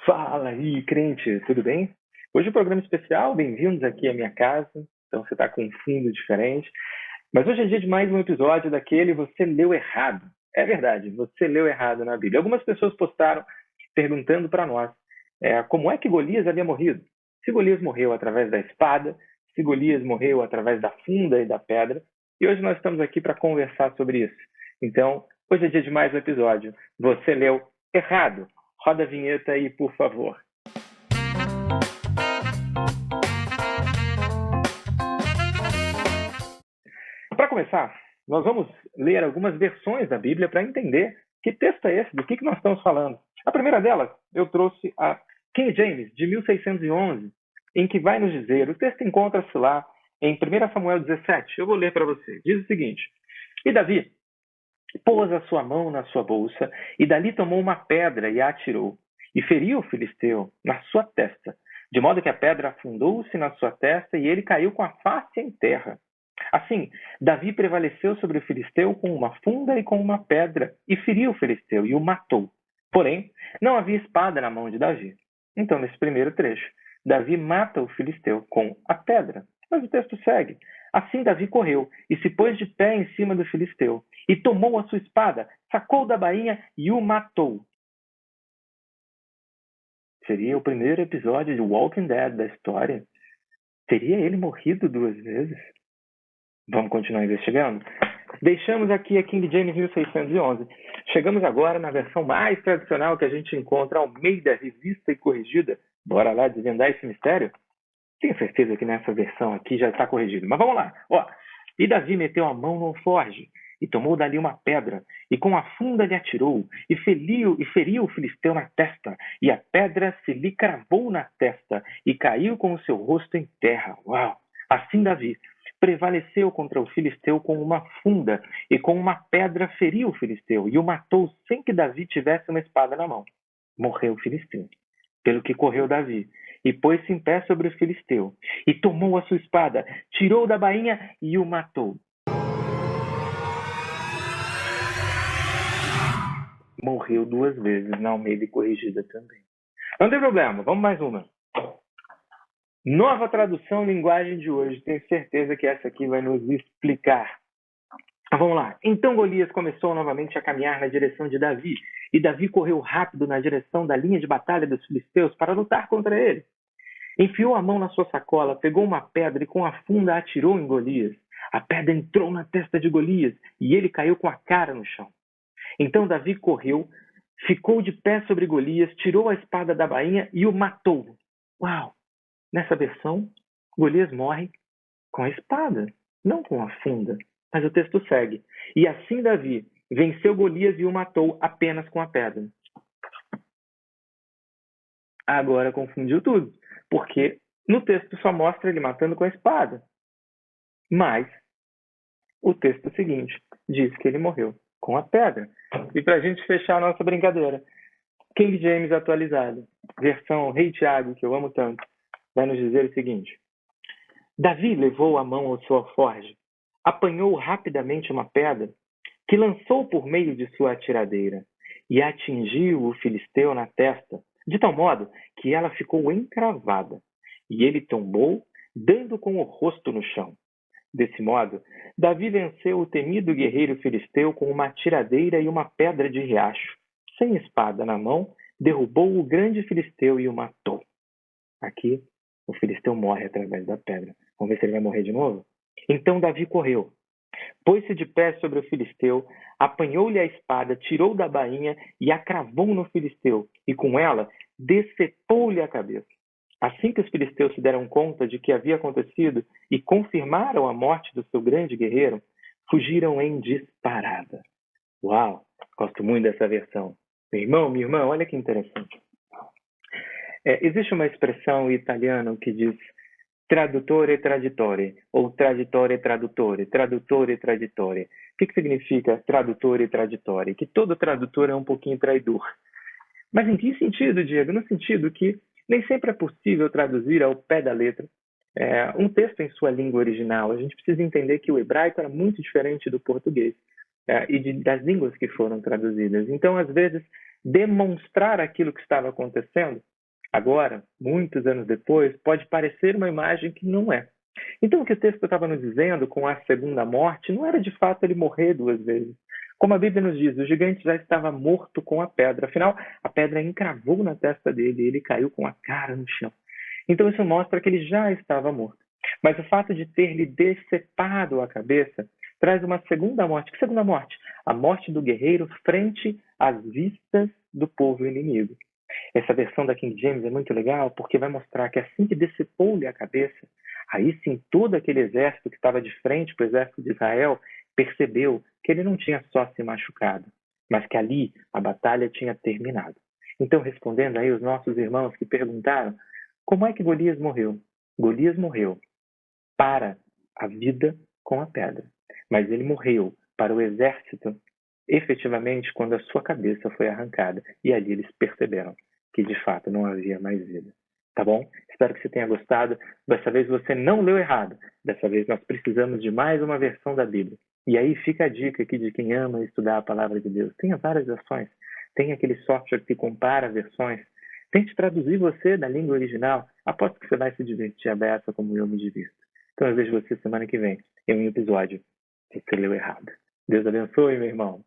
Fala aí, crente, tudo bem? Hoje é um programa especial, bem-vindos aqui à minha casa. Então você está com um fundo diferente. Mas hoje é dia de mais um episódio daquele Você Leu Errado. É verdade, você leu errado na Bíblia. Algumas pessoas postaram perguntando para nós como é que Golias havia morrido. Se Golias morreu através da espada, se Golias morreu através da funda e da pedra. E hoje nós estamos aqui para conversar sobre isso. Então, hoje é dia de mais um episódio. Você leu errado. Roda a vinheta aí, por favor. Para começar, nós vamos ler algumas versões da Bíblia para entender que texto é esse, do que nós estamos falando. A primeira delas, eu trouxe a King James, de 1611, em que vai nos dizer, o texto encontra-se lá em 1 Samuel 17, eu vou ler para você. Diz o seguinte: E Davi pôs a sua mão na sua bolsa, e dali tomou uma pedra e a atirou, e feriu o filisteu na sua testa, de modo que a pedra afundou-se na sua testa, e ele caiu com a face em terra. Assim, Davi prevaleceu sobre o filisteu com uma funda e com uma pedra, e feriu o filisteu e o matou. Porém, não havia espada na mão de Davi. Então, nesse primeiro trecho, Davi mata o filisteu com a pedra. Mas o texto segue. Assim Davi correu e se pôs de pé em cima do filisteu, e tomou a sua espada, sacou da bainha e o matou. Seria o primeiro episódio de Walking Dead da história? Teria ele morrido 2 vezes? Vamos continuar investigando? Deixamos aqui a King James 1611. Chegamos agora na versão mais tradicional que a gente encontra, Almeida, revista e corrigida. Bora lá desvendar esse mistério? Tenho certeza que nessa versão aqui já está corrigido. Mas vamos lá. E Davi meteu a mão no alforje, e tomou dali uma pedra, e com a funda lhe atirou, e feriu o filisteu na testa, e a pedra se lhe cravou na testa, e caiu com o seu rosto em terra. Uau! Assim Davi prevaleceu contra o filisteu com uma funda, e com uma pedra feriu o filisteu, e o matou sem que Davi tivesse uma espada na mão. Morreu o filisteu. Pelo que correu Davi, e pôs-se em pé sobre o filisteu, e tomou a sua espada, tirou da bainha e o matou. Morreu 2 vezes, na Almeida corrigida também. Não tem problema, vamos mais uma. Nova tradução, linguagem de hoje. Tenho certeza que essa aqui vai nos explicar. Vamos lá. Então Golias começou novamente a caminhar na direção de Davi, e Davi correu rápido na direção da linha de batalha dos filisteus para lutar contra ele. Enfiou a mão na sua sacola, pegou uma pedra e com a funda atirou em Golias. A pedra entrou na testa de Golias e ele caiu com a cara no chão. Então Davi correu, ficou de pé sobre Golias, tirou a espada da bainha e o matou. Uau! Nessa versão, Golias morre com a espada, não com a funda. Mas o texto segue. E assim Davi venceu Golias e o matou apenas com a pedra. Agora confundiu tudo, porque no texto só mostra ele matando com a espada. Mas o texto seguinte diz que ele morreu com a pedra. E para a gente fechar a nossa brincadeira, King James atualizado, versão Rei Tiago, que eu amo tanto, vai nos dizer o seguinte: Davi levou a mão ao seu alforje, apanhou rapidamente uma pedra, que lançou por meio de sua atiradeira, e atingiu o filisteu na testa, de tal modo que ela ficou encravada, e ele tombou, dando com o rosto no chão. Desse modo, Davi venceu o temido guerreiro filisteu com uma atiradeira e uma pedra de riacho. Sem espada na mão, derrubou o grande filisteu e o matou. Aqui, o filisteu morre através da pedra. Vamos ver se ele vai morrer de novo? Então Davi correu, pôs-se de pé sobre o filisteu, apanhou-lhe a espada, tirou da bainha e a cravou no filisteu, e com ela decepou-lhe a cabeça. Assim que os filisteus se deram conta de que havia acontecido e confirmaram a morte do seu grande guerreiro, fugiram em disparada. Uau! Gosto muito dessa versão. Meu irmão, minha irmã, olha que interessante. Existe uma expressão italiana que diz traduttore traditore, ou traditore tradutore, tradutore traditore. O que significa tradutor e traditore? Que todo tradutor é um pouquinho traidor. Mas em que sentido, Diego? No sentido que nem sempre é possível traduzir ao pé da letra um texto em sua língua original. A gente precisa entender que o hebraico era muito diferente do português e das línguas que foram traduzidas. Então, às vezes, demonstrar aquilo que estava acontecendo Agora, muitos anos depois, pode parecer uma imagem que não é. Então, o que o texto estava nos dizendo com a segunda morte não era de fato ele morrer duas vezes. Como a Bíblia nos diz, o gigante já estava morto com a pedra. Afinal, a pedra encravou na testa dele e ele caiu com a cara no chão. Então, isso mostra que ele já estava morto. Mas o fato de ter-lhe decepado a cabeça traz uma segunda morte. Que segunda morte? A morte do guerreiro frente às vistas do povo inimigo. Essa versão da King James é muito legal porque vai mostrar que assim que decepou-lhe a cabeça, aí sim todo aquele exército que estava de frente para o exército de Israel percebeu que ele não tinha só se machucado, mas que ali a batalha tinha terminado. Então, respondendo aí os nossos irmãos que perguntaram, como é que Golias morreu? Golias morreu para a vida com a pedra, mas ele morreu para o exército efetivamente quando a sua cabeça foi arrancada. E ali eles perceberam que de fato não havia mais vida. Tá bom? Espero que você tenha gostado. Dessa vez você não leu errado. Dessa vez nós precisamos de mais uma versão da Bíblia. E aí fica a dica aqui de quem ama estudar a palavra de Deus. Tenha várias versões. Tem aquele software que compara versões. Tente traduzir você da língua original. Aposto que você vai se divertir a beça como eu me divirto. Então eu vejo você semana que vem em um episódio que você leu errado. Deus abençoe, meu irmão.